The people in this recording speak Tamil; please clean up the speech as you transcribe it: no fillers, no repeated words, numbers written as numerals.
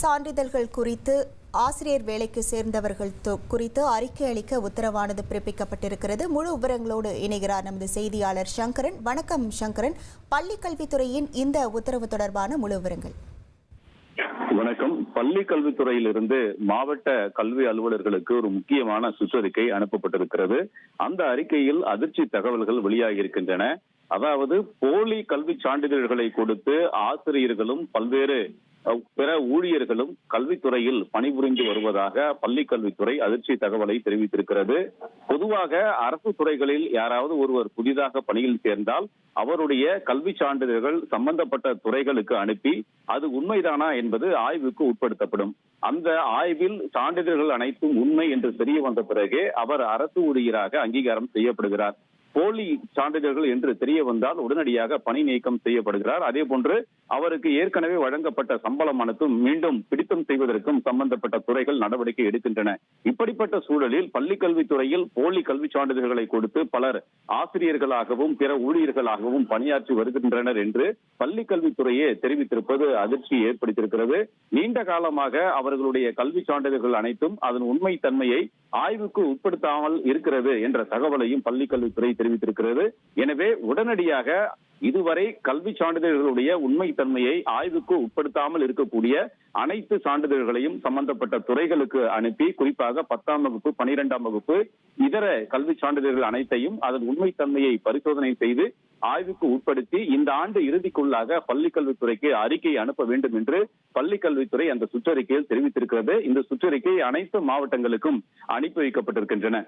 சான்றிதழ்கள் குறித்து ஆசிரியர் வேலைக்கு சேர்ந்தவர்கள் குறித்து அறிக்கை அளிக்க உத்தரவானது பிறப்பிக்கப்பட்டிருக்கிறது. முழு விவரங்களோடு இணைகிறார் நமது செய்தியாளர் சங்கரன். வணக்கம் சங்கரன். பள்ளிக் கல்வித்துறையின் இந்த உத்தரவு தொடர்பான முழு விவரங்கள். வணக்கம். பள்ளி கல்வித்துறையிலிருந்து மாவட்ட கல்வி அலுவலர்களுக்கு ஒரு முக்கியமான சுற்றறிக்கை அனுப்பப்பட்டிருக்கிறது. அந்த அறிக்கையில் அதிர்ச்சி தகவல்கள் வெளியாகி இருக்கின்றன. அதாவது போலி கல்வி சான்றிதழ்களை கொடுத்து ஆசிரியர்களும் பல்வேறு பிற ஊழியர்களும் கல்வித்துறையில் பணிபுரிந்து வருவதாக பள்ளி கல்வித்துறை அதிர்ச்சி தகவலை தெரிவித்திருக்கிறது. பொதுவாக அரசு துறைகளில் யாராவது ஒருவர் புதிதாக பணியில் சேர்ந்தால் அவருடைய கல்வி சான்றிதழ்கள் சம்பந்தப்பட்ட துறைகளுக்கு அனுப்பி அது உண்மைதானா என்பது ஆய்வுக்கு உட்படுத்தப்படும். அந்த ஆய்வில் சான்றிதழ்கள் அனைத்தும் உண்மை என்று தெரிய வந்த பிறகே அவர் அரசு ஊழியராக அங்கீகாரம் செய்யப்படுகிறார். போலி சான்றிதழ்கள் என்று தெரிய வந்தால் உடனடியாக பணி நீக்கம் செய்யப்படுகிறார். அதே போன்று அவருக்கு ஏற்கனவே வழங்கப்பட்ட சம்பளம் அனைத்தும் மீண்டும் பிடித்தம் செய்வதற்கும் சம்பந்தப்பட்ட துறைகள் நடவடிக்கை எடுக்கின்றன. இப்படிப்பட்ட சூழலில் பள்ளிக்கல்வித்துறையில் போலி கல்வி சான்றிதழ்களை கொடுத்து பலர் ஆசிரியர்களாகவும் பிற ஊழியர்களாகவும் பணியாற்றி வருகின்றனர் என்று பள்ளிக்கல்வித்துறையே தெரிவித்திருப்பது அதிர்ச்சியை ஏற்படுத்தியிருக்கிறது. நீண்ட காலமாக அவர்களுடைய கல்வி சான்றிதழ்கள் அனைத்தும் அதன் உண்மை தன்மையை ஆய்வுக்கு உட்படுத்தாமல் இருக்கிறது என்ற தகவலையும் பள்ளிக்கல்வித்துறை தெரிவித்திருக்கிறது. எனவே உடனடியாக இதுவரை கல்வி சான்றிதழ்களுடைய உண்மை தன்மையை ஆய்வுக்கு உட்படுத்தாமல் இருக்கக்கூடிய அனைத்து சான்றிதழ்களையும் சம்பந்தப்பட்ட துறைகளுக்கு அனுப்பி, குறிப்பாக 10ஆம் வகுப்பு 12ஆம் வகுப்பு இதர கல்வி சான்றிதழ்கள் அனைத்தையும் அதன் உண்மை தன்மையை பரிசோதனை செய்து ஆய்வுக்கு உட்படுத்தி இந்த ஆண்டு இறுதிக்குள்ளாக பள்ளிக்கல்வித்துறைக்கு அறிக்கை அனுப்ப வேண்டும் என்று பள்ளிக்கல்வித்துறை அந்த சுற்றறிக்கையில் தெரிவித்திருக்கிறது. இந்த சுற்றறிக்கை அனைத்து மாவட்டங்களுக்கும் அனுப்பி வைக்கப்பட்டிருக்கின்றன.